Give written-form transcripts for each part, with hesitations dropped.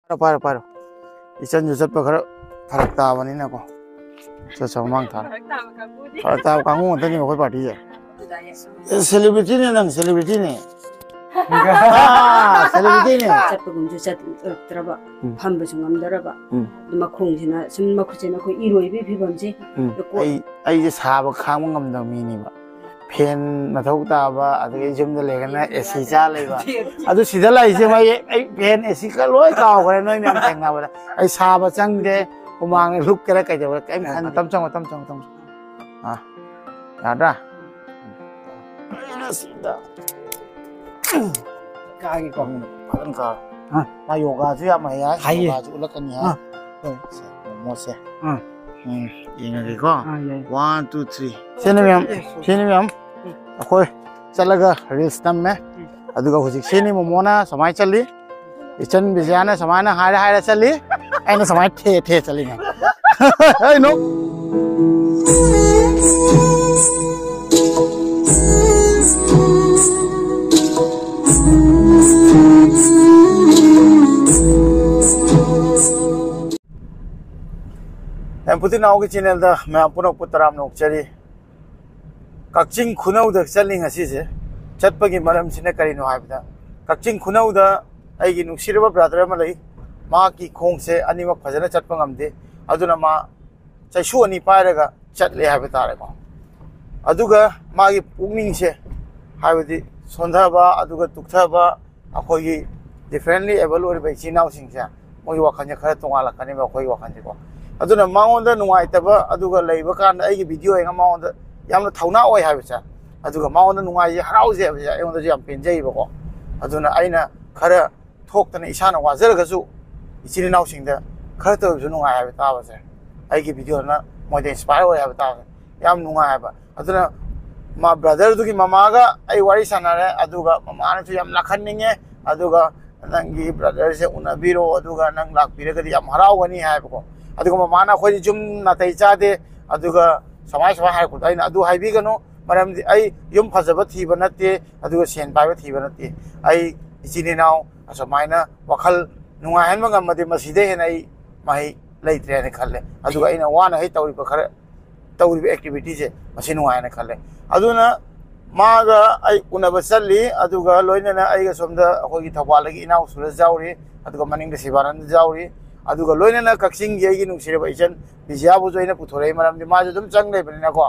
पारो पारो इचन जो चप्पा खर फरक ताबनी ना को चचा मांग था फरक ताब कांगू होता नहीं कोई पार्टी है सेलिब्रिटी ने नंग सेलिब्रिटी ने सेलिब्रिटी ने चप्पा गुंजु चट तरबा फम बसुंगम दरबा मखोंसिना सुन मखुसिना को इरोई भी फिबमजे आई जे साब खांग ngam दम मीनी बा फेन मथौ ताबा अदगे जुम दे लेगना एसी चा लेबा अदु सिदा लाइसे माय आई फेन एसी का लोय काव करे नोय म्याम थेंगा बा आई साब चंग दे उमांग लुक करे काय दे काय खान तम चंग हां यादा सिदा कागी को फन का हां मा योगा से या मया योगा से उलकनी हां मोसे यंगे को 1 2 3 सेने मैम अखोय चलगा रील्स तम में अदुगा हुजिक सेने मोमोना समाय चली इचन बिजाना समाना हारे चली आइना समाय थे चली ना ए नो पुती नाव की चैनल दा मैं पुनः पुतराम नोकचरी कक्चिंग खुनौ दा चलिंग असिसे चटपगी मरम सिने करिनो हाइबदा कक्चिंग खुनौ दा आइगी नुसिरबा ब्रदर अमा लई मा की खोंग से अनिमक फजना Chatap ngamde aduna ma chaisu ani pairaga chatle haiba tareko aduga magi pugning se haibadi sondhaba aduga tukthaba akhoi differently able or by chinau singsa moi wakhanya khara tongala kani ba khoi wakhanje ko aduna maonda nuai taba aduga leiba kan ai video enga maonda yamna thauna oi haibcha aduga maonda nuai harause haibcha aionda jam penjai ba ko aduna aina khara thoktana isana wazarga su इचिनी नाव सिंगदा खर तो जो नुंगा है ताबा से आइगी video ना मोदे inspire हो है ताबा याम नुंगा है बा अदुना मा ब्रदर दुगी ममागा आई वारी सनारे अदुगा ममाना तो याम लखन्निंगे अदुगा नंगी ब्रदर से उनाबिरो अदुगा नंग लाकपिरगदि याम हरावगनी है बको अदुगा ममाना खोजि जुम नातै चादे अदुगा समाय समाय हाय कुताई ना अदु हाइबिगनो मरमदि आई युम फजब थीब नते अदुगा सेन पाइब थीब नते आई इचिनी नाव असमायना वखल नुंगाहन मंगमदे मसिदे हेनाई माही लेत्रे ने खल्ले अदुगा इना वाना हे तौरि खर तौरि एक्टिविटी से मसि नुंगायने खल्ले अदुना मागा आई उनब चल्ली अदुगा लोइनना आइगा सोमदा अखोगी थवालगी इनाउ सुर जाउरी अदुगा मनिंग दे सिबारन जाउरी अदुगा लोइनना कक्सिंग येगी नुंसिरे बाइचन बिजियाबु जोइना पुथोरे मरमदि माजु दुम चंग लेबनिना को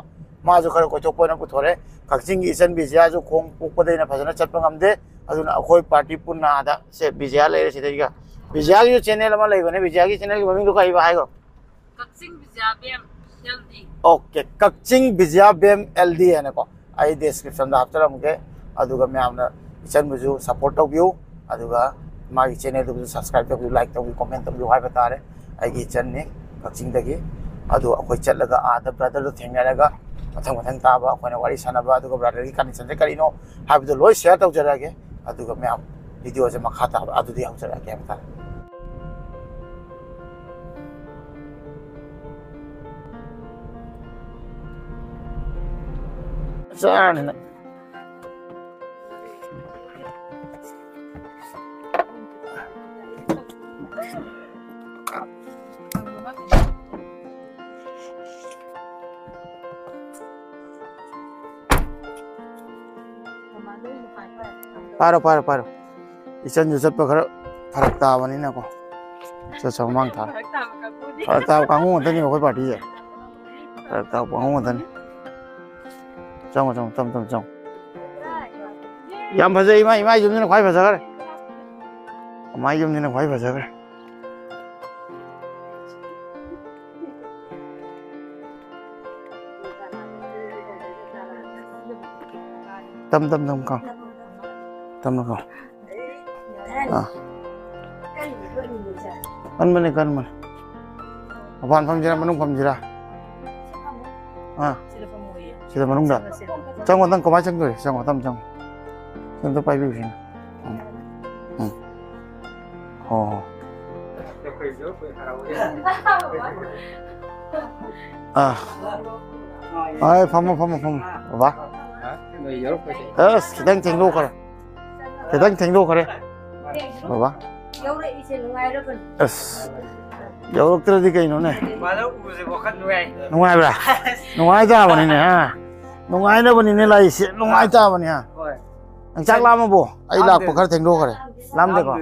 माजु खर कोचोपोना पुथोरे कक्सिंग की इसन बिजियाजु खोंग पुकपदेना फजना चटप ngamde अदुना अखोय पार्टी पुन्नादा से बिजिया लेरे सिदैगा विजया की चैनल में लाइव है विजया की चैनल की मम्मी को कहीं बाहर कक्चिंग विजया बेम एलडी ओके कक्चिंग विजया बेम एलडी है ना को आई डिस्क्रिप्शन दा हफ्ता मुके अदुगा मैं आपने चैनल मुझे सपोर्ट तो बियो अदुगा मागी चैनल तो सब्सक्राइब तो बियो लाइक तो बियो कमेंट तो बियो हाई बता रहे आई की चैनल ने कक्चिंग दगी अदु अखोई चलगा आदा ब्रदर तो थेंगरगा मथंग ताबा अखोने वारी सनबा अदुगा ब्रदर की कनेक्शन से करिनो हाबिदो लोय शेयर तो जरागे अदुगा मैं आप वीडियो से मखा ताबा अदुदी हम जरागे बता Sana. Paro. Isan jo chappa khara farak taabani na ko. Cha mang tha. Farak taab kangu tani ko party hai. Farak taab kangu tani. Trong yam phase mai zum ni khoi phase kare mai zum ni khoi phase kare tâm con ăn bên này cân mà hoàn phong gì ra mình không gì ra Sila manungda. Trong quan tâm có mấy chân người, trong quan tâm trong tôi bay biểu hiện. Ai phong. Ba. Đang thành đô kare. Đang thành đô kare. Ba. 여우래 이제 농아이러분. 여럭들어디 그이노네. Mana uze wakan nuai. 농아이브라. 농아이다버니네. 농아이다버니네 라이시. 농아이다버니 하. Hoi. 짝 라면 보. 아이 락보 가르 댕도 그래. 람데고.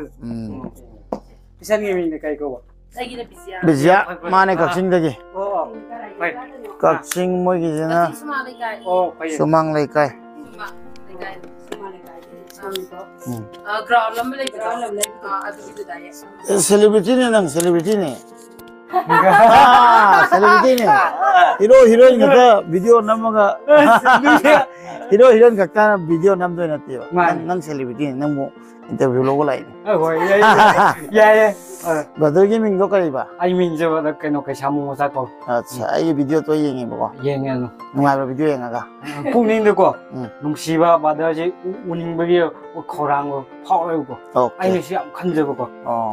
Pisan ngi ni kai ko. 자기는 비지야. 비지야 마네 각싱데기. Oh. Pai. 각싱 뭐기지나 수마니까. Oh, pai. 수망 레이까이. 그라운드 럼블 아두기다야. 셀리브리티네 능 셀리브리티네. 아 셀리브리티네. 히로인 같아 비디오 남아가. 히로인 같다 비디오 남도 났대요. 능 셀리브리티네 능 인터뷰 로고 라인. Hoi. Ya. 브라더기 민도 까리바. Ai min je ba kai no kai samu sa ko. 아차 이 비디오 또 얘기 보고. Yeng no. 농아이브 비디오 얘기가. Pung ning de ko. Nung si ba ba da ji uning ba ge khorang ko phau le ko. Ai ni si am khan je ba ko.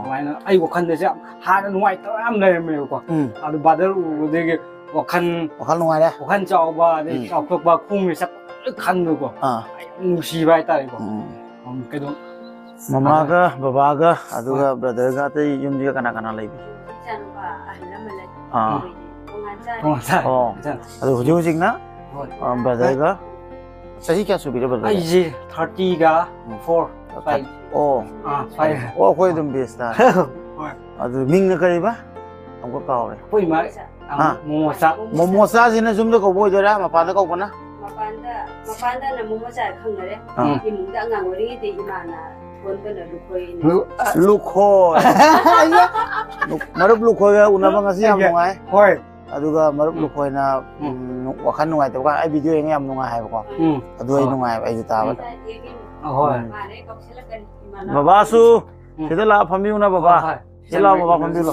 Mai na ai ko khan de si ha na nuai ta am le me ko. Adu ba da u de ge ko khan wakal 농아이래. ko khan chao ba de chao ko ba khung ni sak khan de ko. Nung si ba ta ko. Cái đó mamaga babaga aduga brotherga te yumdiga kana kana laibi adu hujung jingna brotherga sahi kya subira brother ai ji 30 ga 4 5 5 khoi dum besta adu mingna kariba amko kaore koi ma momosa jina jumda ko boy dora mapada ko bana mapanda na momosa khangare imungda ngang wori de imana 원본을 루코이네. 루코. 마릅 루코가 운나방 가시 양 농아이. 호이. 아두가 마릅 루코이나 와칸 농아이 때가 아이 비디오 eng에 양 농아이 하고. 아두 아이 농아이 아이 따바. 호이. 바바수. 세달라 판비우나 바바. 세달라 바바 판비로.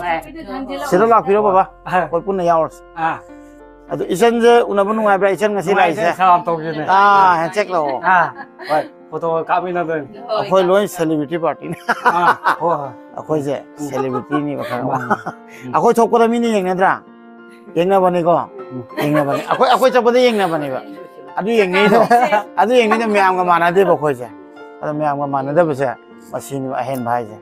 세달라 피로 바바. 거기 뿐나 야워스. 아두 이선제 운나방 농아이 브라 이선 가시 라이세. 사람 도기네. 핸책 로. 호이. Photo kamina den. Akoi loi celebrity party. Ho. Akoi je celebrity ni bakal. Akoi thokko da mini yeng nadra. Yeng na bani ko. Yeng na bani. Akoi chapode yeng na bani ba. Adu yeng ni to. Adu yeng ni to myam ga mana de ba khoi je. Adu myam ga mana de ba se. Machine ahen bhai je.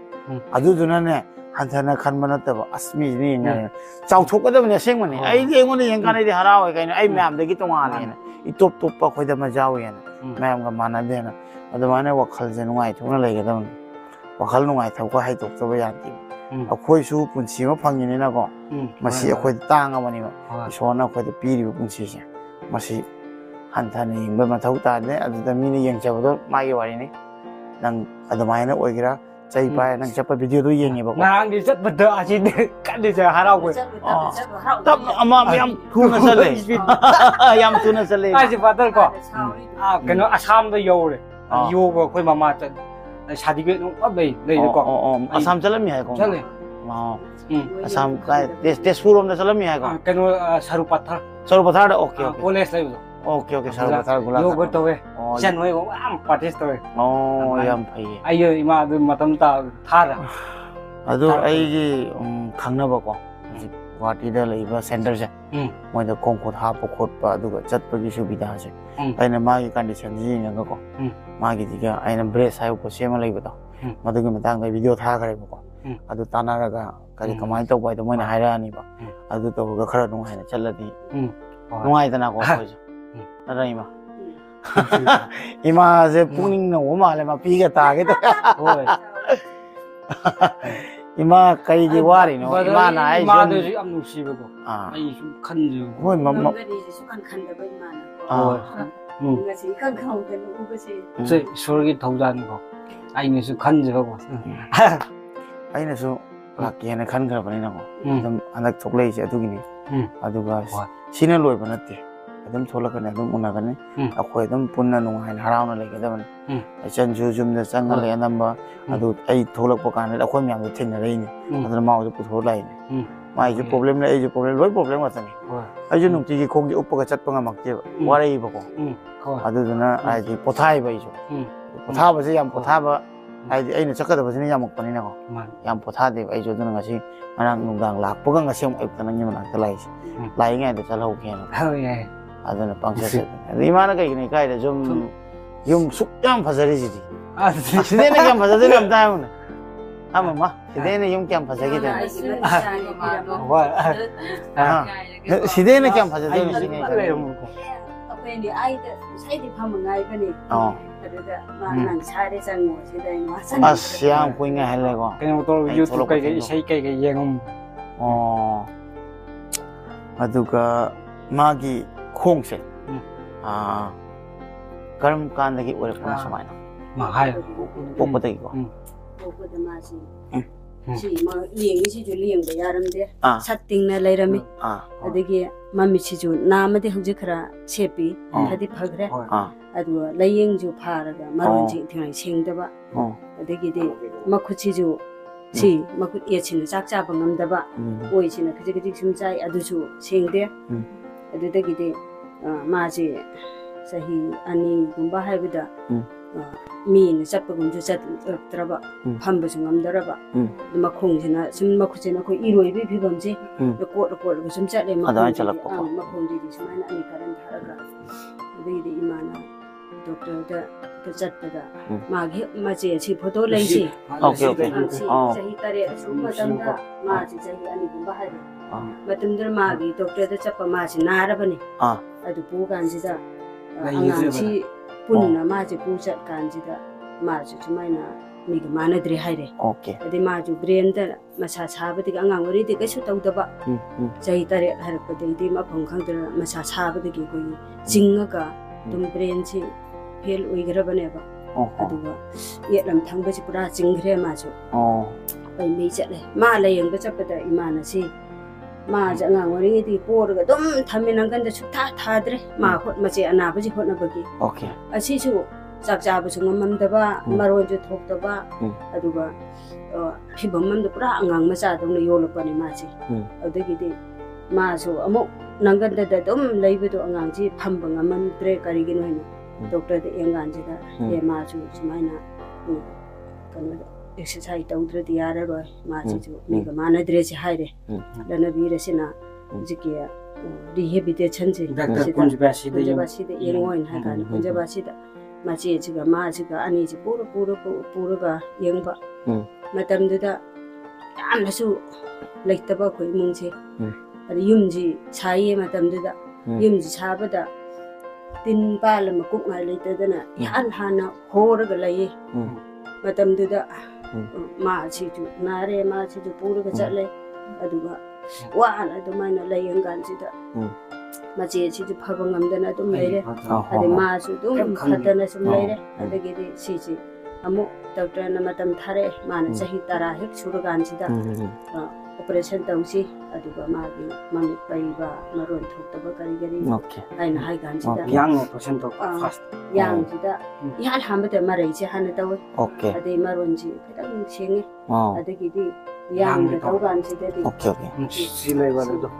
Adu duna ne hanthana khan bana ta ba asmi ni yeng. Chau thokko da ne seng mani. Ai de ngon yeng kan ai de haraw kai ai myam de gi tonga ni. Itop top pa khoi da ma jaw yen. Myam ga mana de na. ꯑꯗꯨꯃꯥꯏꯅ ꯋꯥꯈꯜꯁꯦ ꯅꯨꯡꯉꯥꯏꯊꯣꯛꯅ ꯂꯩꯒꯗꯕꯅꯤ ꯋꯥꯈꯜ ꯅꯨꯡꯉꯥꯏꯊꯣꯛꯄ ꯍꯩꯗꯣꯛꯇꯕ ꯌꯥꯗꯦ ꯑꯩꯈꯣꯏꯁꯨ ꯄꯨꯟꯁꯤ ꯑꯃ ꯐꯪꯉꯤꯅꯤꯅꯀꯣ ꯃꯁꯤ ꯑꯩꯈꯣꯏꯗ ꯇꯥꯡꯉꯕꯅꯦꯕ ꯏꯁꯣꯔꯅ ꯑꯩꯈꯣꯏꯗ ꯄꯤꯔꯤꯕ ꯄꯨꯟꯁꯤꯁꯦ ꯃꯁꯤ ꯍꯟꯊꯅ ꯌꯦꯡꯕ ꯃꯊꯧ ꯇꯥꯗꯦ ꯑꯗꯨꯗ ꯃꯤꯅ ꯌꯦꯡꯖꯕꯗꯣ ꯃꯥꯒꯤ ꯋꯥꯔꯤꯅꯤ ꯅꯪ ꯑꯗꯨꯃꯥꯏꯅ ꯑꯣꯏꯒꯦꯔꯥ ꯆꯩ ꯄꯥꯏ ꯅꯪ ꯆꯠꯄ ꯚꯤꯗꯤꯑꯣꯗꯣ ꯌꯦꯡꯉꯦꯕꯀꯣ ꯉꯔꯥꯡꯗꯤ ꯆꯠꯄꯗ ꯑꯁꯤꯗꯤ ꯀꯟꯅꯁꯦ ꯍꯔꯥꯎꯋꯦ ꯇꯞꯅ ꯑꯃ ꯌꯥꯝ ꯊꯨꯅ ꯆꯠꯂꯦ ꯌꯥꯝ ꯊꯨꯅ ꯆꯠꯂꯦ ꯑꯁꯤ ꯐꯗꯔꯀꯣ ꯀꯩꯅꯣ ꯑꯁꯥꯝꯗ ꯌꯧꯔꯦ 요거 거의 마마 사디게 네이거 아삼 짤람이 하고 짤래 아삼 테스푸롬다 짤람이 하고 그노 사루파타 오케이 콜레스 오케이 사루파타 골라 요거 또왜 젠웨 암 파티스 또왜 얌 파이 아이요 이마도 마탐다 타라 아도 아이기 강나버고 guwahati laiba center se moida kongkot hapo khotpa aduga chatpagi subida se aina magi condition ji nga ko magi diga aina brace hayo ko sema laiba to madugi matang da video tha gare ko adu tanaraga kari kamai to bai to moina haira ani ba adu to ga khara nung haina chaladi nungai dana ko ko nara ima ima je puning na oma le ma pi ga ta ge to 이마 까이기 와리노 이마나 아이 이마도 좀 누시고 아이 좀 칸주 뭐 맘마 이제 숙한 칸다고 이마나 이것이 칸칸오는 것이 저 소르기 도자는 거 아이네서 칸주고 아이네서 락기에는 칸 그러 버리는 거 좀 하나 족레이지 아두기니 아두가 신을 로이 버놨대 adum tholakane adum unagane akhoi adum punna nungain harauna legedabane achan jujumda changale anamba adu ai tholakpa kan akhoi myam du thengna reini aduna ma ju puthor laine mai ju problem le ai ju problem loi problem watani ai ju nungti gi khong gi uppa ga chatpa nga makje warai ba ko aduna ai di pothai ba ju potha ba se yam potha ba ai di ai na chakada ba sini yamak pani na ko yam potha de ai ju duna ngasi manang nungdang lakpa ga ngasi ai tanang yam nak lai lai ngai de chalhau ke na aduna pangse imana kai ni kai de zum yum suk yam phajari ji di sidene yam phajari yam ta mun Mama, Sidene yung kiyang pasagi din. Sidene kiyang pasagi din siya ngayon. Ni ai da sai di pham ngai ba ni da ma nang sa de sang mo si dai ma san Asyang kuy nga hele ko. Kaya to YouTube kay isay kay yengom. Aduga magi khongse. Karam kandagi ore pang sumaina. Ma hai. Popotagi ko. ko da ma si si ma lieng si ju lieng ba yaram de satting na lairami adagi mami si ju nama de huje khara chepi thadi phagre adu layeng ju pharaga maron ji thing sing da ba adagi de makhuchi ju si makut ye chin chak cha bangam da ba oi chin khiji khiji sum chai adu ju sing de adu dagi de ma ji sahi ani gumba haibida 미인 잡고군주 잡더라봐 판부 좀 남더라봐 마콩지나 좀 마쿠지나 그 이로이비 비범지 꼬르꼬르 좀 짜래 마콩지 좀 아니 가는 다라가 근데 이마나 doctor 그 잣다가 마기 마지 지 포도 레지 오케이 자기 딸에 숨마담다 마지 자기 아니 좀 봐야 마뜸들 마기 doctor 잡아 마지 나라버니 아도 보간지다 안지 punna maji puja kanjida maji chumaina miga manadri haire okay ade maju brain da masa sabadi angang ori de kasu tawdaba jai tare harpade de ma phongkhang da masa sabadi gi koi jinga ka dum brain chi fail oigara bane ba aduga yelam thangba chi pura jingre maju bai mei chale ma la yang ga chapada imana si ma ja ngang ori di por ga dum thaminang kan da chutha thadre ma khot ma che anaba ji khot na bagi okay asi chu chak cha bu chung mam da ba maron ju thok da ba aduga phibam mam da pura angang ma cha dong le yolo pa ni ma chi adagi de ma chu amo nangan da da dum leibu do angang ji pham bang am tre kari gi no doctor de engan ji da ye ma chu chumaina kan exercise tawdra di yara roi ma chi chu mi ga mana dre chi haire lana bi re sina jikia rehabilitation ji kunjabasi de yengoin ha kan kunjabasi da ma chi ga ani ji pura ga yengba matam da am la su lekta ba khoi mung che ari yum ji chai matam da yum ji chaba da tin pa la ma kuk ngai le ta da na yan hana hor ga lai matam da ma chi ju nare ma chi ju pura ga chale aduga wa ala do mai na layang gan chi da ma chi chi ju phabang am da na dum leire ade ma su dum khadana sum leire adagi de chi chi amu doctor na matam thare ma na chahi tara hek suru gan chi da operation tausi aduga ma gi mami pai ba maron thok ta ba kari gari okay ai na hai gan chi da yang operation to fast yang chi da yan ham ba de ma rai chi han ta wa okay ade maron ji kadang sing adagi di yang da tau gan chi da di okay okay si lai ba do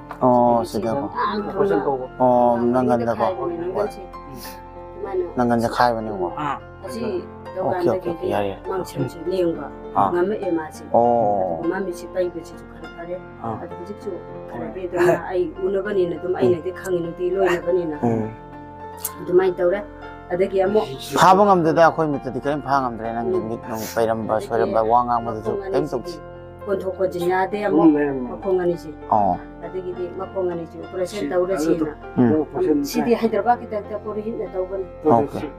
sida ko operation to nangan da ko nangan ja khai ba ni ko asi okay okay ya ya mang chen chi leng ba ngam e ma chi ma mi chi pai ba chi khara khare adu ji chu khara be da ai una ba ni na dum ai na de khang ni ti loi na ba ni na du mai tawre adagi amo phaba ngamda da khoi mit ti karim pha ngamdre nang mit nong pairam ba soram ba wanga ma du kaim tok kon thok ko jinya de amo makong ani chi adagi di makong ani chi operation tawre chi na si di Hyderabad ki da pori hin na tawban okay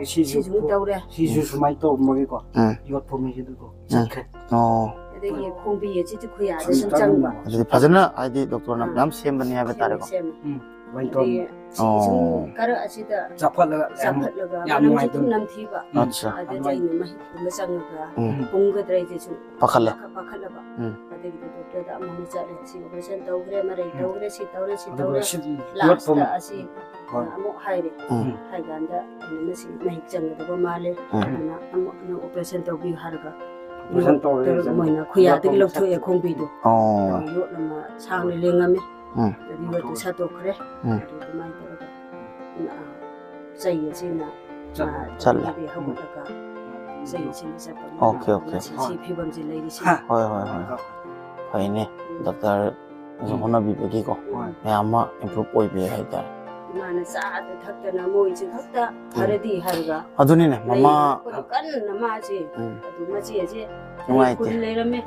si ju sumai to magi ko yot phomi ji du ko chakhe adagi khongbi ye chi khu ya de sum chang ba adi phajana adi doctor nam sem bani ha betare ko wai to karo asida chaphat la yam ngai tum nam thi ba acha ade jai ni mai ma sang ga pung ga drai je chu pakhalla ba adagi doctor da amon cha le chi operation tawgre ma rai tawgre si tawre last asi amo haire hai ganda ni si mai chang da ba male na amo na operation tawbi harga operation tawre moina khuya de lo thu e khongbi do yo na sang ni lengame adi wa tu sa to khre adu mai da na sai ye chi na chal bi ha ko ka sai chi ni sa pa okay okay si phi bam ji lai ri si hoi hoi ne doctor zo hona bi bagi ko me amma improve oi be hai ta 이마는 싸다 탁다나 뭐 이제 탁다 바르디 하루가 아두니네 마마 깐나 마지 아두 마지야지 누아이테 군레라메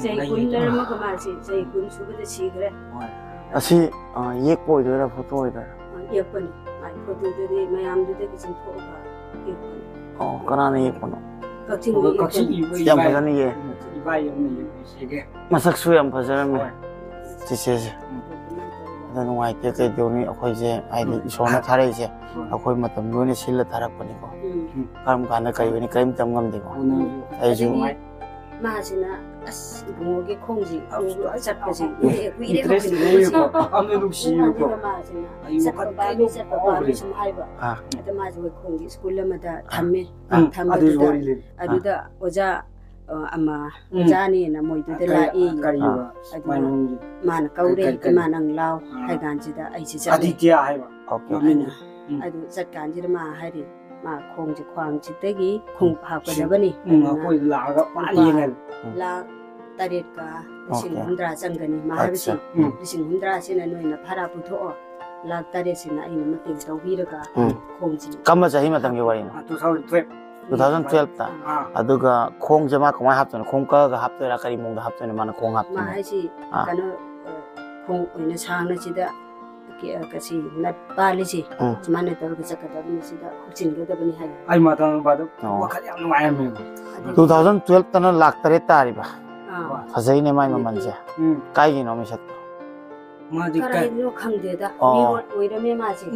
제이 군레라메 그 마지 제이 군 수부터 시그래 아시 예뻐 이더라 포토 이더라 예쁘니 많이 포토들이 마ям들이 그진 포가 예쁘니 그나네 예뻐노 각진 양 파자니 예 이바이 없는 이게 마삭수 양 파자라메 지세세 누아이테 그도니 어코이제 아이디 소나 타레이제 어코이 마탐 노니 실라 타락거니고 그럼 가나 가이니 까임 담감되고 아이주 마지나 아스 봉옥의 콩지 잡까지 이래 아무 룩시고 마지나 잡바 좀 하이바 아다 마지 왜 콩기 스쿨마다 담메 아두다 오자 ama jani na moi du de la e adu man kaure ke manang lao hai gan ji da ai chi ja aditya hai ba okay adu zat gan ji ma hai ri ma khong ji khwang ji te gi khong ha ka da bani koi la ga pa yengel la taret ka sing hundra jangani ma hai si sing hundra sin na noi na phara pu tho la taret sin ai na ma ting tau bi ra ka khong ji kama jahi matang ge wari 2012 ta aduga khong jama kama haptona khong ka ga haptora kari mong da haptona mana khong haptona ma hai si kana khong oina sang na chida ke ka si na pali si mana tar ka chaka da ni sida chin ga da bani hai ai ma ta ba da wakhal yam nuai me 2012 ta na lak tare tari ba phajai ne mai maman ja kai gi no mi sat ma di kai no khang de da mi oira me ma ji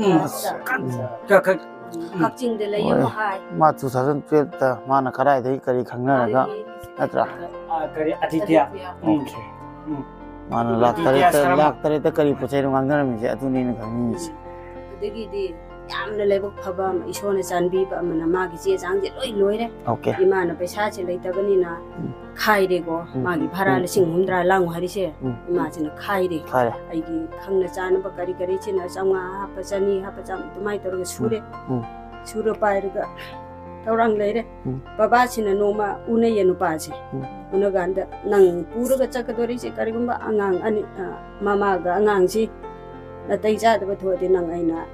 ka 각징 들 레이어 하이 마 2012 다 마나 가라이 데 그리 강나라가 나트라 그리 아디티아 오케이 마나 락타레 때 그리 포체로 강나라미지 아두니는 강니지 되기디 ꯌꯥꯝꯅ ꯂꯥꯏꯕꯛ ꯐꯕ ꯑꯃ ꯏꯁꯣꯔꯅ ꯆꯥꯟꯕꯤꯕ ꯑꯃꯅ ꯃꯥꯒꯤ ꯆꯦ ꯆꯥꯡꯁꯦ ꯂꯣꯏ ꯂꯣꯏꯔꯦ ꯏꯃꯥꯅ ꯄꯩꯁꯥꯁꯦ ꯂꯩꯇꯕꯅꯤꯅ ꯈꯥꯏꯔꯦꯀꯣ ꯃꯥꯒꯤ ꯚꯔꯥ 50 ꯂꯥꯡꯉꯨ ꯍꯥꯏꯔꯤꯁꯦ ꯏꯃꯥꯁꯤꯅ ꯈꯥꯏꯔꯦ ꯑꯩꯒꯤ ꯈꯪꯅ ꯆꯥꯅꯕ ꯀꯔꯤ ꯀꯔꯤꯁꯤꯅ 500 ꯍꯥꯞꯄ 200 ꯍꯥꯞꯄ ꯑꯗꯨꯃꯥꯏꯅ ꯇꯧꯔꯒ ꯁꯨꯔꯦ ꯁꯨꯔ ꯄꯥꯏꯔꯒ ꯊꯧꯔꯥꯡ ꯂꯩꯔꯦ ꯕꯕꯥꯁꯤꯅ ꯅꯣꯡꯃ ꯎꯅꯩꯌꯦ ꯅꯨꯄꯥꯁꯦ ꯎꯅꯀꯥꯟꯗ ꯅꯪ ꯄꯨꯔꯒ ꯆꯠꯀꯗꯣꯔꯤꯁꯦ ꯀꯔꯤꯒꯨꯝꯕ ꯑꯉꯥꯡ ꯑꯅꯤ ꯃꯃꯥꯒ ꯑꯉꯥꯡꯁꯤ ꯅꯥꯇꯩ ꯆꯥꯗꯕ ꯊꯣꯛꯑꯗꯤ ꯅꯪ ꯑꯩꯅ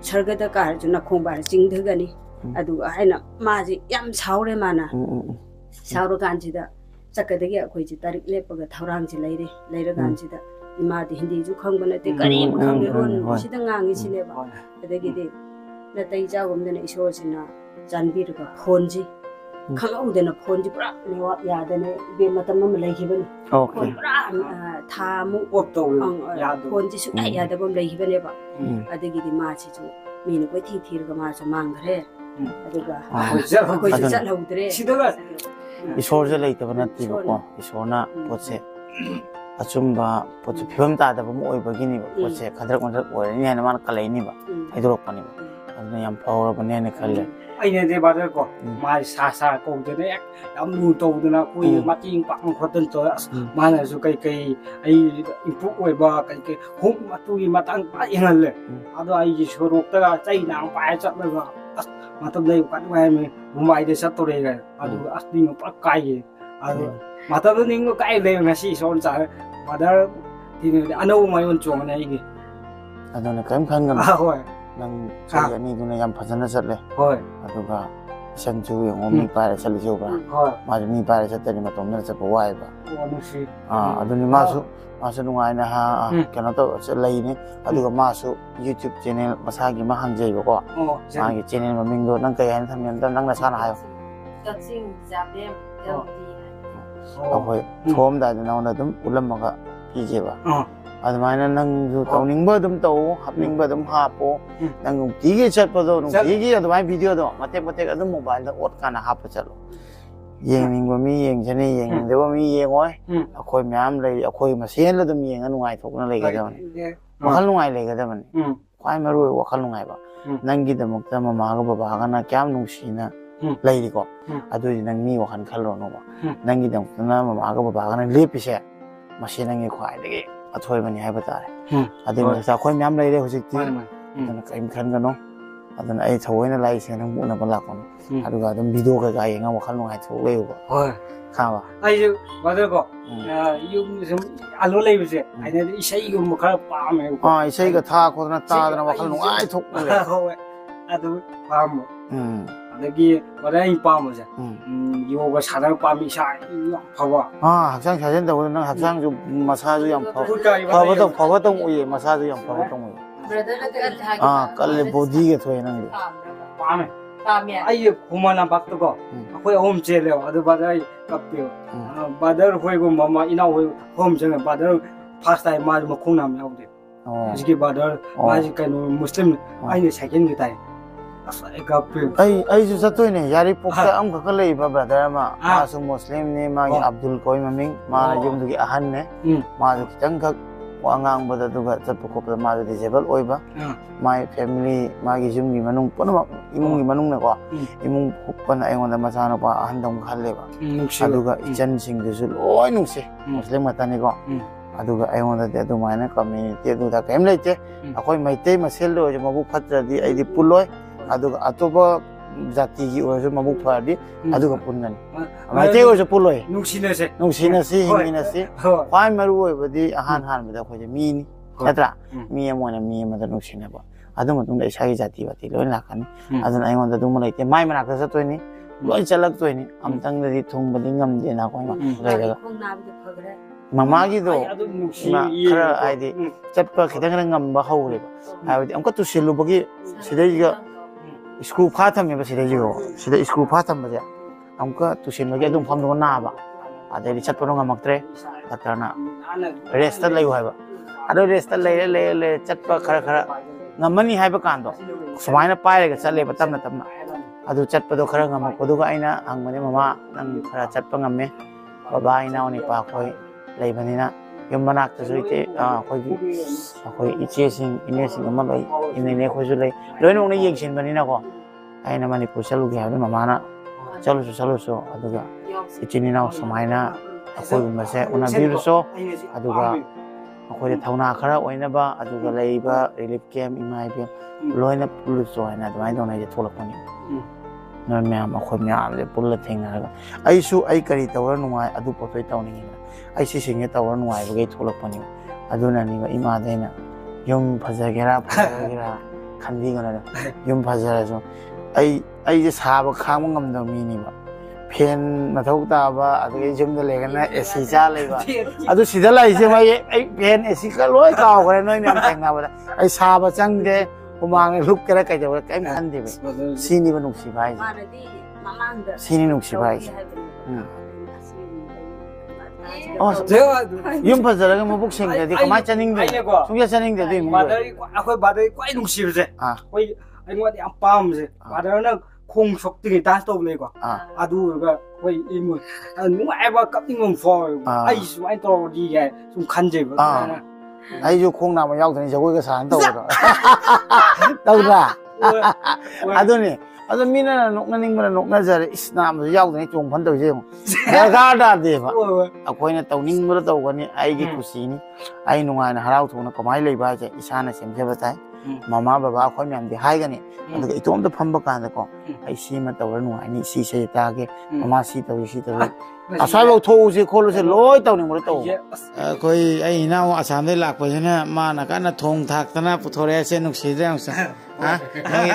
sargada kar ju na khong bar jing dhagani adu haina ma ji yam saure mana sauro kan ji da chakadagi akhoi ji tarik lepaga thaurang ji leire leira gan ji da ima di hindi ju khang bana te kari khang ron sida ngangi sine ba adagi de na tai ja gom de na isor sina janbi ru ka phone ji khang de na phone ji pura newa ya de ne be matam ma lai khibani okay pura tha mu op to ya phone ji su ya da bom lai khibani ba adagi di ma chi ju min ko thi thir ga ma su mang gre aduga ko ja laudre sidaga isor je lai tabana ti ko isona poche achumba poche phom ta da bom oi bagini poche khadrak mandrak oi ni na man kalai ni ba idrok pani ba adna yam power ba ne khalle ai ne de ba da ko mai sa ko de ne yam lu to de na kui ma ting pa ko tan to ma na su kai kai ai improve oi ba kai kai hum ma tu gi ma tang pa yangal le ado ai ji sorok ta chai nang pa chat na ba ma tam dai kan wa me mumbai de sat to re ga ado as ding pa kai ado ma ta de ning ko kai le na si son cha ma da ti ne ano mai on chong na gi ado na kam khang ngam hoi nang chai ani du na yam phajana chat le hoi aduga sanju yang omi pa ra chali jo ba ma mi pa ra chat ni ma tom na chat ba wai ba nusi aduni masu nungai na ha kana to lai ni aduga masu YouTube channel masagi ma hangjai ba ko magi channel ma ming do nang kai han tham yan nang na sana hayo Kakching Zabem LD akoi thom da na na dum ulam ma ki je ba admaina nang ju tawning ba dum taw hapning ba dum hapo nang ti ge chat pa do nung ti ge admai video do mate adum mobile da ot kana hap chalo yeng ning ba mi yeng chane yeng de ba mi yeng oi akoi myam lai akoi ma sen la dum yeng anungai thok na lai ga da ni wakal nungai lai ga da ni kwai ma ru wakal nungai ba nang gi da mok ta ma ma ga ba ba ga na kyam nung si na lai ri ko adu nang mi wakan khal ro no ba nang gi da na ma ma ga ba ga na le pi se ma se nang gi kwai de ge athoi bani hai ba ta ade ma sa khoi myam lai re hojik ti na kai khan ga no aduna ai thawai na lai se nang bu na balak kon aduga dum video ka ga yenga wakhal ngai thok le ko hoi khaba ai ju brother ko yum sum alo lei bse ai na isai gum khara pa me ko isai ka tha ko na ta na wakhal ngai thok le hoi adu pam adagi warai pam je yoga sadar pam isa phawa hakjang sajen da nang hakjang ju masa ju yam phawa tong uye masa ju yam phawa tong uye kal body ke thoy nang pam ai khumana bakto ko khoi hom chele adu badai kapyo badar khoi go mama ina hoi hom jeng badar first time ma khung nam yaude jiki badar ma ji kaino muslim ai ne second ni tai asai kapyo ai ju satoi ne yari pokta am ka lei ba brother ma su muslim ne ma abdul koi maming ma yum du gi ahan ne ma ju kitang ka wangang bada duga chap ko pa ma disabled oiba my family ma gi jum gi manung pon imung gi manung ne ko imung pan ai ngon ma sa no pa han dong khalle ba aduga ichan sing du su loi nu se muslim mata ne ko aduga ai ngon da du ma na community du da kem le che akoi mai te ma sel do ma bu phatra di ai di puloi aduga atoba jati gi o ma bu phadi aduga punnan mai te o puloi nuksina se hingina se kwai maru oi badi ahan han ma da khoi mi ni atra mi amona mi ma da nuksina ba adu ma tung da isa gi jati ba ti loi la kan adun ai ngon da du ma lai te mai ma ka sa toi ni loi chalak toi ni am tang da di thung badi ngam de na ko ma ga ga mama gi do ma khara ai di chappa khidang rang ngam ba hau le ba ai di am ka tu silu bagi sidai ga screw phatham me ba sidai jo sidai screw phatham ba ja am ka tu sin bagi adum pham do na ba adai di chatpa no ngamak tre atarna rest lai hai ba ado rest le chatpa khara khara ngamani hai ba kan do sumaina pai ga chale ba tamna tamna adu chatpa do khara ngamak ko do ga aina ang mane mama nang khara chatpa ngamme baba ina oni pa khoi lai bani na yum manak ta suite khoi gi khoi iche sing ine sing ma lai ine ne khoi su lai loi nong ne yeng sin bani na ko aina mani pu chalu gi ha mama na chalu so aduga ichini na sumaina khoi ma se una bir so aduga khoi thauna khara oina ba aduga lai ba relief camp imai bi loi na pulu so aina dai dong na je tholak pani na myam khoi myam le pul thing na ai su ai kari tawra nungai adu potoi tawni ai si singe tawra nungai ba ge tholak pani aduna ni ima daina yum phajagera khandi gana yum phajara so ai je saba khang ngam da mi ni ba pen ma thau ta ba adu jum da le gana ac cha le ba adu sida lai je mai ai pen ac ka loi ka gre noi myam theng na ba ai saba chang de umang luk kara kai jawa kai man de sini ba nuksi bai sini nuksi bai yum phajara ga mabuk sing de kamai chaning de sungya chaning de de badai akhoi badai kwai nuksi je koi ai ngwa de apam je badai na khong sok ti dance to le ko adu ga koi imu nu ai ba kap ning fo ai su ai to di ga sum khan je ba ai ju khong na ma yaw thani jagoi ga san tau da tau da aduni adu mina nokna ning mana nokna jare isna ma yaw thani chong phan tau je ga da de ba akoi na tau ning ma tau ga ni ai gi kusi ni ai nungai na harau thona kamai lei ba je isana sem je ba tai mama baba khoi myam de hai ga ni adu itom da phamba kan da ko ai si ma tau ra nungai ni si se ta ge mama si tau asai lo tho se khol se loi tau ni mo tau koi ai na asam de lak pa na ma na ka na thong thak ta na puthore se nuk si de sa ha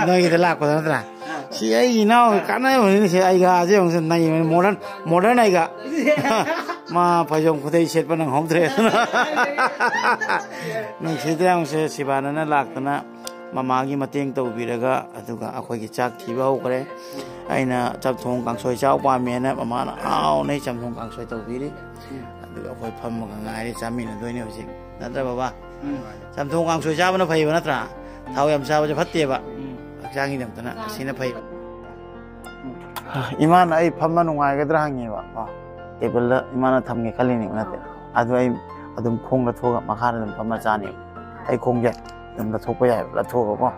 noi de lak pa na tra si ai na ka na ni se ai ga je ong se nai modern ai ga ma pa jong khu dei set pa nang hom tre nuk si de ong se si ba na lak ta na mama gi mateng tau bi ra ga aduga akhoi gi chak thi ba ho kare aina chap thong kang soi chau pa me na mama na au nei cham thong kang soi tau bi ri aduga khoi pham ma ngai ri chami na doi ne ho sik na tra baba cham thong kang soi cha ba na phai ba na tra thau yam sa ba je phatte ba chang gi dam ta na sina phai iman ai pham ma nungai ga dra hangi ba table la iman na tham ge khali ni na te adu ai adum khong la thoga makha na pham ma cha ni ai khong je dum la thok pa ya la thok ko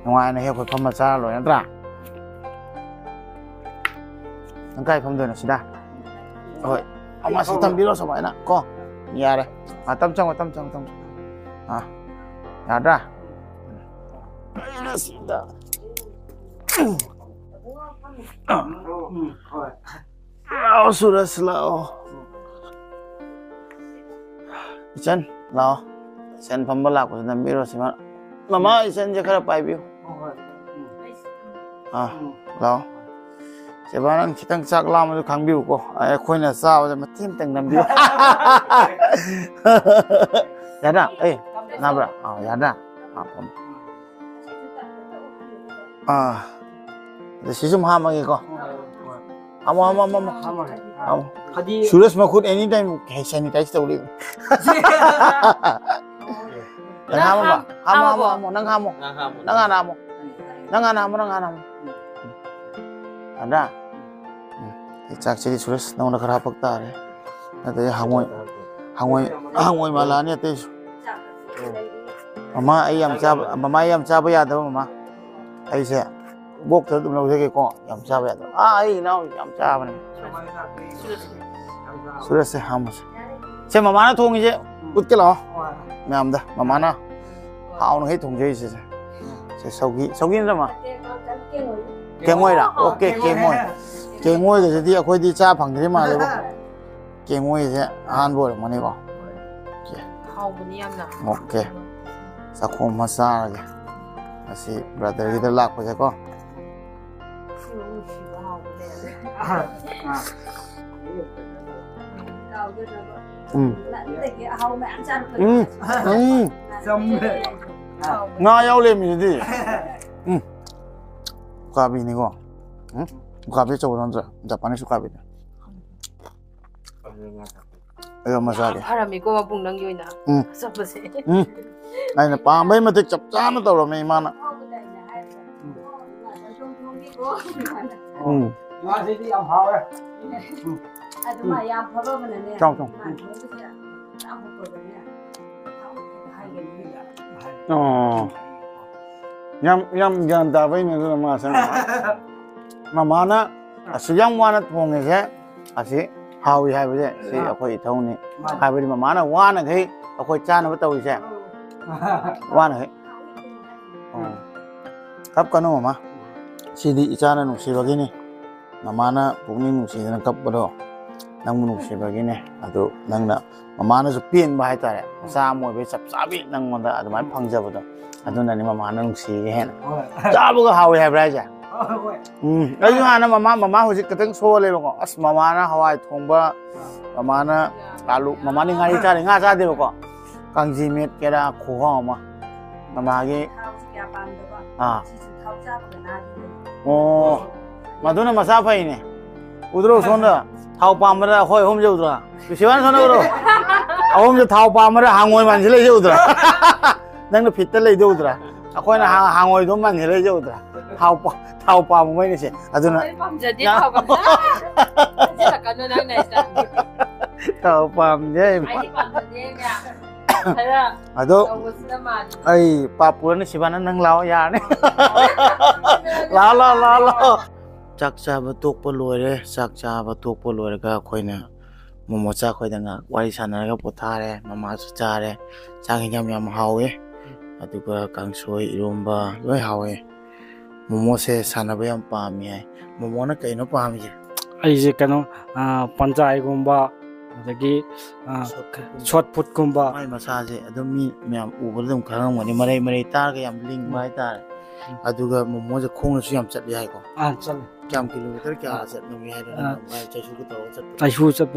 nungai na he khoi pham ma cha lo na tra nang kai pham do na sida oi ama si tam bi lo so mai na ko ya re tam chang ya da na sida Lao Suraj lao. Isan lao. Isan pambalak ko sa biro si Mama isan je kara pai biu. Lao. Sebarang kitang sak lam tu kang biu ko. Ay khoi na sa ma tim tang nam biu. Yada, nabra. Yada. Sisum hamagi ko. Amo. Suraj makut anytime sanitize tawli. Nang hamo ba? Hamo. Nang hamo. Ada. Chak chiri Suraj nang na khara pakta re. Ate hangoi malani ate. Mama ayam chaba ya da mama. Ai se bốc tới tụi nó thế cái con làm sao vậy ai nó làm sao vậy sudah sih hamus xem mà má nó thùng gì út cái lò mẹ làm đó mà má nó hao nó hết thùng gì sẽ sau khi nữa mà kẹo ngôi đã ok kẹo ngôi thì đi khôi đi cha bằng thế mà được kẹo ngôi thì ăn vô được mà này có ok sao không massage kìa masih brother kita lak pa ko nga yaw le mi di ukabi ni ko ukabi cho don Japanese ukabi ayo masage harami ko mabung nang yoy na sapase ai na pa mai ma tek chap cha na tawra mai mana Mà gì đi ông hao đấy. Trong. Nhâm gần ta với người là mà sao? Mà mana, sejam mana thong cái asi hao hai bây giờ, si aku tahu ni. Hai bây mà mana wana cái, aku cha nó bắt đầu gì wana cái. Cấp cái nó mà. Si di cha nó nụ si begini. Mamana pugni nusi na kapado nang nusi bagine adu nangna mamana su pien ba hai tare sa mo be sap sabi nang monda adu mai phangjabado adu nani mamana nusi hen chabu ga hawi hai braja ayu hana mama hojik katang so le ko as mamana hawai thongba mamana alu mamani ngari tare nga cha de ko kangji met kera kho ma mama ge Maduna masafa ini, udro sonda, thau pamera hoi hom je udra, siwan sonda udro, hom je thau pamera hangoi manjile je udra, nang na fitta le je udra, aku na hangoi dom manjile je udra, thau pam mai ni se, aduna. Jadi thau pam, jadi kan nang nai Thau pam je. Ado, ai papua ni siwan nang lao ya ni, lao. Chak cha batuk polore chak cha batuk polore ga khoina momo cha khoida nga wari sana ga pothare mama chu cha re chang yam hawe aduga kangsoi iromba loi hawe momo se sana ba yam pami ai momo na kaino pami je ai je kano panjai gumba adagi short put gumba ai massage adum mi myam ubadum kharang mani marai tar ga yam ling bai tar aduga momo je khong su yam chat yai ko chal Kiam kilometer kya asat numi hai dona mai chaishu ko to chat chaishu chat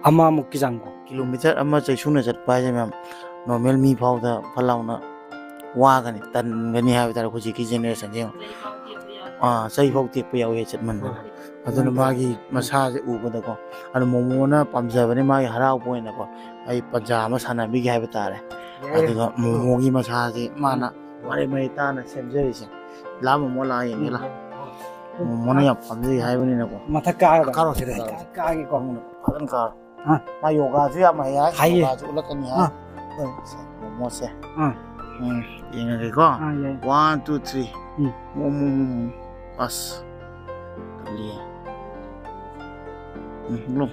ama muk ki jang ko kilometer ama chaishu na chat pai je mam normal mi phau da phalau na wa ga ni tan ga ni hai ta ko ji ki generation je sai phau ti pe yaw he chat man aduna ma gi masa je u ba da ko anu momo na pamja ba ni ma gi harau point na ko ai panja ma sana bi gi hai ba ta re aduga momo gi masa je mana mai ta na semje ri se la momo la yin la Mana yang pandai hai bani na ko matha ka karo se ka gi ko padan ka ma yoga ju ya ma ya yoga ju la kan ya mo se yin ga ko 1 2 3 pas li lo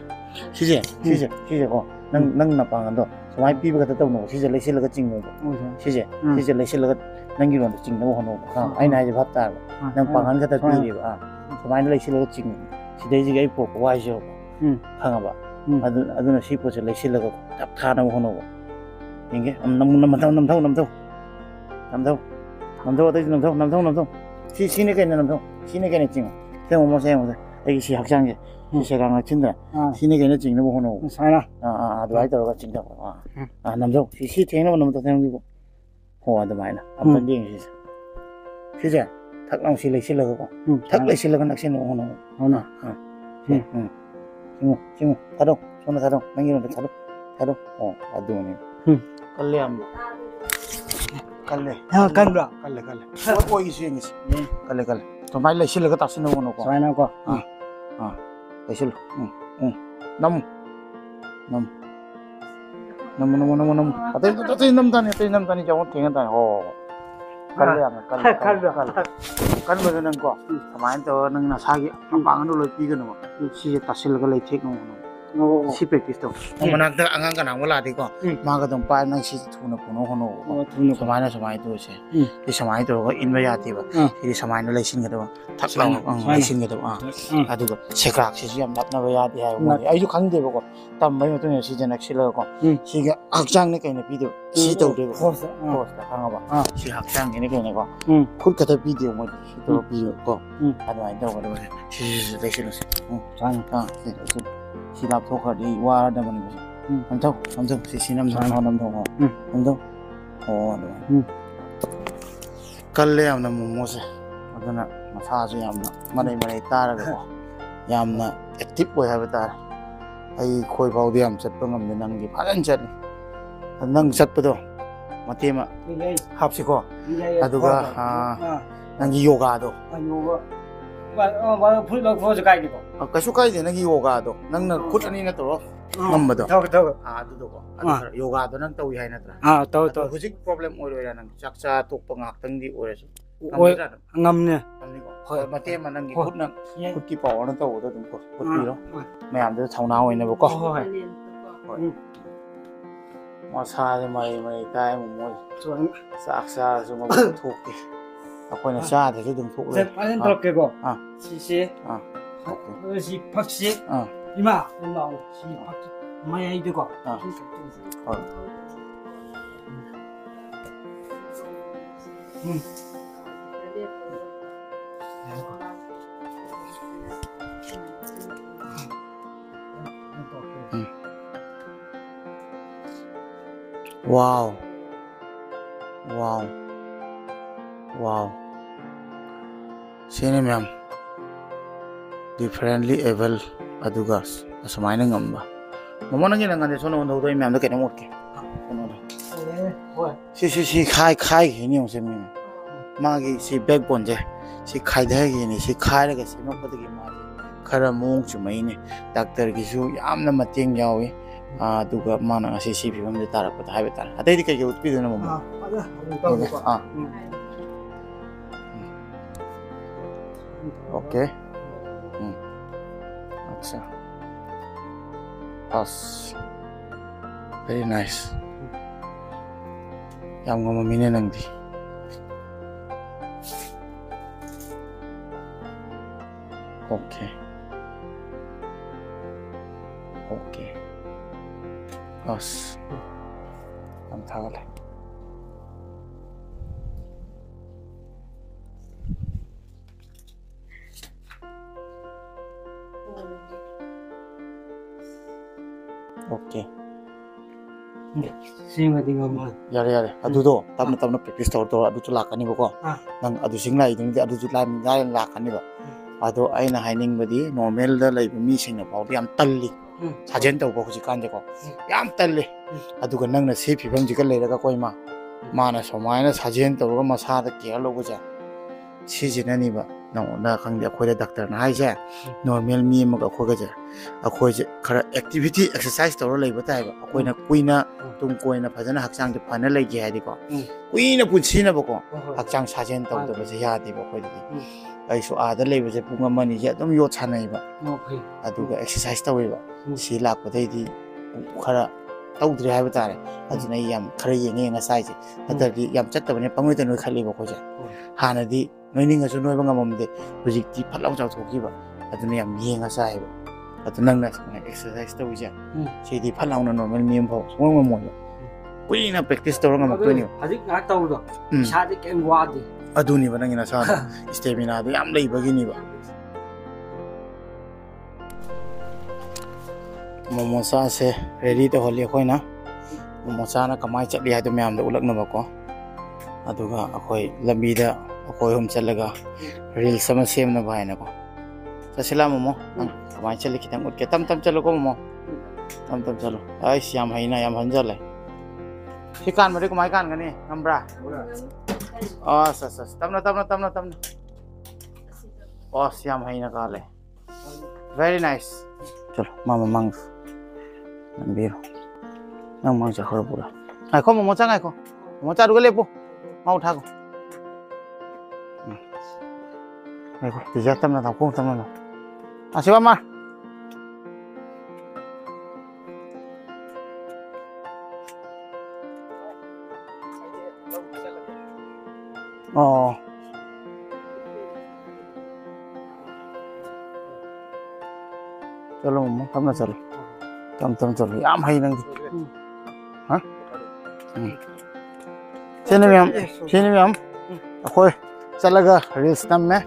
谢谢ko nang na pa ngando samai pi ba ka ta no 谢谢 lấy xin la ka jing mo 谢谢 lấy xin la ka ꯅꯪꯒꯤꯔꯣꯝꯗ ꯆꯤꯡꯅꯕ ꯍꯣꯠꯅꯧꯕ ꯑꯩꯅ ꯍꯥꯏꯁꯦ ꯚꯥꯞ ꯇꯥꯔꯕ ꯅꯪ ꯄꯥꯡꯒꯜ ꯈꯛꯇ ꯄꯤꯔꯤꯕ ꯁꯨꯃꯥꯏꯅ ꯂꯩꯁꯤꯜꯂꯒ ꯆꯤꯡ ꯁꯤꯗꯩꯁꯤꯒ ꯑꯩ ꯄꯣꯛꯄ ꯋꯥꯏꯁꯦꯕ ꯈꯪꯉꯕ ꯑꯗꯨꯅ ꯁꯤ ꯄꯣꯠꯁꯦ ꯂꯩꯁꯤꯜꯂꯒ ꯆꯞ ꯊꯥꯅꯕ ꯍꯣꯠꯅꯧꯕ ꯌꯦꯡꯒꯦ ꯅꯝꯊꯧ ꯑꯇꯩꯁꯨ ꯅꯝꯊꯧ sini kayaknya nonton, sini kayaknya cing. Saya ngomong lagi si hak sangnya, si sekarang cinta. Sini kayaknya cing nemu hono. Sana. Dua itu orang cinta. Nonton, si cing nonton saya nunggu. Oh ada mana? Apa dia sih? Si saya, tak lang sila kok. Tak lagi sila kan nak sini hono. Hono. Cing, taruh, sana taruh, nanti nonton taruh. Oh, aduh ni. Kalian. Kalle. Kalle. Oh, isi. Kalle. Tomai lai sila ka tasin mo ko. Sana ko. Lai sila. Nam. Atay nam tani jawon tingan tani. Oh. Kalle. Kan mo nang ko. Samain to nang nasagi. Pangan ulo pigan mo. Si tasil ka lai thik mo. Si practice to. Manag angang ka nang wala di ko. Mga dong pa nang si tuna puno hono. Samay to siya. Di samay to ko inba yati ba. Di samay na laisin ka daw. Taklang laisin ka daw. Ado ko sekrak si siyam nap na ba yati hay mo. Ay yo kang di ba ko. Tambay mo to niya si janak sila ko. Si hakjang ni kay na video. Si to di ba. Post kang ba. Si hakjang ni kay na ko. Kung kata video mo si to video ko. Ano ay daw ko daw. Si laisin si. Si laptop ko di wa da man ko. Namthau si namthau namthau. Oh ano. Kalle amna mose. Adana masasu yamna manai taraga ko. Yamna active boy haba tar. Ai khoi baudi am chatpa ngamne nangi phalan chatni. Nang chatpado matema hapsi ko. Aduga nangi yoga do. Put look for the guy. Kasu kai de nangi yoga do. Nang na khut ani na to. Ngambado. Adu ko. Yoga do nang tawi hai na tra. Taw. Hujik problem oi nang chakcha tok pangak tang di oi su. Ngamne. Hoi mate ma nang khut na khut ki paw na taw do dum ko. Khut pi ro. Mayam de chauna oi na bo ko. Ma sa de mai kai mo sa su ma thok ki. Ako'y nasa dito dum thok le. Anh đọc cái bộ. Si. Si Park Si. Ima, nó si Park. Mai ai được ko. Wow. Sini ma'am. Differently able adugas. Asamay na ngamba. Mama nang ginang ande sono ndo do ma'am do kaya mo ke. Si khai ni yung semi. Magi si backbone je. Si khai da ni si khai ga si mapad gi ma. Khara mong chumai ni. Doctor gi su yamna mateng yawi. Aduga mana ngasi si bimam de tarak pa hai betar. Atay di kay utpi do na mama. Okay. Acha. Very nice. Yang ngomongin nang di. Okay. Ang tagal. Okay. Same thing mo. Yare. Adudo, tamna practice to adu lakani ba ko. Nang adu singla iding adu lai lakani ba. Ado ay na haining badi normal da lai mi sing na paudi am talli. Sajen to ko ji kan je ko. Yam talli. Adu ga nang na se phibam ji ka lai ra ka koi ma. Mana somai na sajen to ga masa da ke lo go ja. Si ji na ni ba. Na khang de khoi da doctor na hai ja. Normal mi ma ka khoi ga ja. Akhoi je khara activity exercise to lai ba tai ba. Akhoi na kuina tum koina phajana hakchang de phana lai ge hai di ko. Kuina punchi na ba ko. Hakchang sajen to da ba je ya di ba khoi di. Ai so ada lai ba je punga mani je dum yo chanai ba. Aduga exercise to ba. Si lak ba dai di khara ꯇꯧꯗ꯭ꯔꯦ ꯍꯥꯏꯕ ꯇꯥꯔꯦ ꯑꯗꯨꯅ ꯑꯩ ꯌꯥꯝ ꯈꯔ ꯌꯦꯡꯉꯦ ꯉꯁꯥꯏꯁꯦ ꯅꯠꯇ꯭ꯔꯗꯤ ꯌꯥꯝ ꯆꯠꯇꯕꯅꯦ ꯄꯪꯅꯣꯏꯗ ꯅꯣꯏꯈꯠꯂꯤꯕ ꯑꯩꯈꯣꯏꯁꯦ ꯍꯥꯟꯅꯗꯤ ꯅꯣꯏꯅꯤꯡꯉꯁꯨ ꯅꯣꯏꯕ ꯉꯝꯃꯝꯗꯦ ꯍꯧꯖꯤꯛꯇꯤ ꯐꯠ ꯂꯥꯎ ꯆꯥꯎꯊꯣꯛꯈꯤꯕ ꯑꯗꯨꯅ ꯌꯥꯝ ꯌꯦꯡꯉ ꯆꯥꯏꯕ ꯑꯗꯨ ꯅꯪꯅ ꯑꯦꯛꯁꯔꯁꯥꯏꯁ ꯇꯧꯔꯤꯁꯦ ꯁꯤꯗꯤ ꯐꯠ ꯂꯥꯎꯅ ꯅꯣꯔꯃꯦꯜ ꯃꯤ ꯑꯃ ꯐꯥꯎ ꯁꯨꯡꯉꯝ ꯉꯝꯃꯣꯏꯕ ꯀꯨꯏꯅ ꯄ꯭ꯔꯦꯛꯇꯤꯁ ꯇꯧꯔ ꯉꯝꯃꯛꯇꯣꯏꯅꯦꯕ ꯍꯧꯖꯤꯛ ꯉꯥꯏꯍꯥꯛ ꯇꯧꯕꯗꯣ ꯏꯁꯥꯗꯤ ꯀꯩꯝ ꯋꯥꯗꯦ ꯑꯗꯨꯅꯦꯕ ꯅꯪꯒꯤ ꯅꯁꯥꯗꯣ ꯁ꯭ꯇꯦꯃꯤꯅꯥꯗꯣ ꯌꯥꯝ ꯂꯩꯕꯒꯤꯅꯦꯕ ꯃꯣꯃꯣ ꯆꯥꯁꯦ ꯔꯦꯗꯤ ꯇꯧꯍꯜꯂꯤ ꯑꯩꯈꯣꯏꯅ ꯃꯣꯃꯣ ꯆꯥꯅ ꯀꯃꯥꯏꯅ ꯆꯠꯂꯤ ꯍꯥꯏꯗꯣ ꯃꯌꯥꯝꯗ ꯎꯠꯂꯛꯅꯕꯀꯣ ꯑꯗꯨꯒ ꯑꯩꯈꯣꯏ ꯂꯝꯕꯤꯗ ꯑꯩꯈꯣꯏ ꯑꯍꯨꯝ ꯆꯠꯂꯒ ꯔꯤꯜꯁ ꯑꯃ ꯁꯦꯝꯅꯕ ꯍꯥꯏꯅꯀꯣ ꯆꯠꯁꯤꯂꯥ ꯃꯣꯃꯣ ꯅꯪ ꯀꯃꯥꯏꯅ ꯆꯠꯂꯤ ꯈꯤꯇꯪ ꯎꯠꯀꯦ ꯇꯞ ꯇꯞ ꯆꯠꯂꯨꯀꯣ ꯃꯣꯃꯣ ꯇꯞ ꯇꯞ ꯆꯠꯂꯨ ꯑꯩꯁ ꯌꯥꯝ ꯍꯩꯅ ꯌꯥꯝ ꯍꯟꯖꯜꯂꯦ ꯁꯤ ꯀꯥꯟꯕꯗꯤ ꯀꯃꯥꯏꯅ ꯀꯥꯟꯒꯅꯤ ꯉꯝꯕ꯭ꯔꯥ ꯑꯁ ꯑꯁ ꯑꯁ ꯇꯞꯅ ꯇꯞꯅ ꯇꯞꯅ ꯇꯞꯅ ꯑꯁ ꯌꯥꯝ ꯍꯩꯅ ꯀꯥꯜꯂꯦ ꯚꯦꯔꯤ ꯅꯥꯏꯁ ꯆꯂꯣ ꯃꯥ ꯃꯃꯥꯡ ꯅꯝꯕꯤꯔꯣ ꯅꯪ ꯃꯃꯥꯡ ꯆꯠꯈ꯭ꯔꯣ ꯄꯨꯔꯥ ꯉꯥꯏꯈꯣ ꯃꯣꯃꯣ ꯆꯥ ꯉꯥꯏꯈꯣ ꯃꯣꯃꯣ ꯆꯥꯗꯨꯒ ꯂꯦꯞꯄꯨ ꯃꯥꯎ ꯊꯥꯈꯣꯉꯥꯏꯈꯣ ꯇꯤꯖꯥ ꯇꯞꯅ ꯊꯥꯎ ꯇꯞꯅ ꯂꯥꯎ ꯑꯁꯤꯕ ꯃꯥ Oh. Chalo mo, tam na chalo. Tam chalo. Yam hay nang. Ha? Sini miyam. Akoy chalaga reels tam me.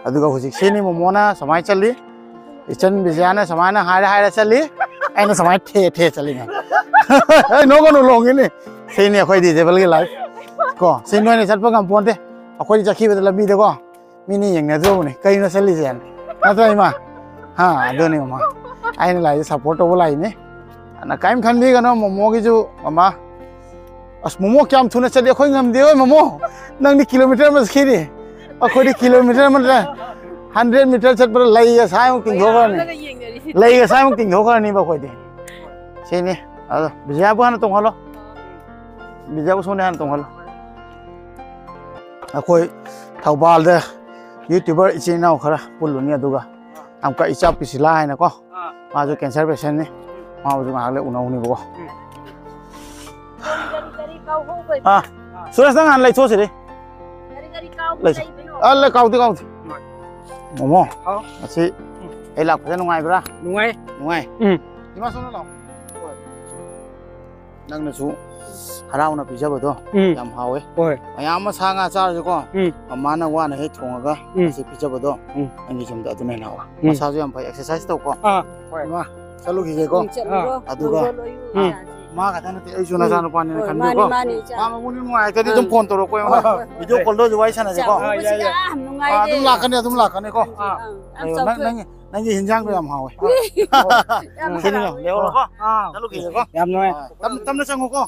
Aduga hujik sini mo mona samay chali. Ichan bijana samay na hara chali. Ay na samay the chali nga. Ay no ko no long ini. Sini akoy disable ki life. Ko sini no ni chat pa kam ponte. Akoy jakhi bada labi de ko. Mini yang na jo ni. Kai na chali jan. Na to ima. Ha, ado ni ma. Ai na lai support to lai ni. Na kaim khan bi ga no momo gi ju mama. As momo kyam thuna chali akoy ngam de oi momo. Nang ni kilometer mas khiri. Akoy di kilometer man 100 meter chat par lai ga sai muk ting ho ga ni. Lai ga sai muk ting ho ga ni ba koy de. Sini. Ado bija bu han tong halo. Bija bu sone han tong halo. Akoy Thaubal da YouTuber ichinaw khara puluni aduga amka icha pisila haina ko majo cancer patient ni majo ngale unauni bo ah suresh nang an lai cho sire lai alle kauti momo asi elak pha nungai bra nungai ima sono law nang na su harau na pizza bodo yam hawe ayam ma sanga char ko amana wa na he thonga asi pizza bodo angi jam da dunai nawa masa ju yam pai exercise to ko ma chalu gi ko aduga ma ga tan te ai juna janu pani na khandu ko ma ma muni mo ai kadi dum phone to ro ko video call do ju wai sana je ko dum la kan ko nang gi hinjang ko yam hawe kini yo leo ko chalu gi ko yam no tam na chango ko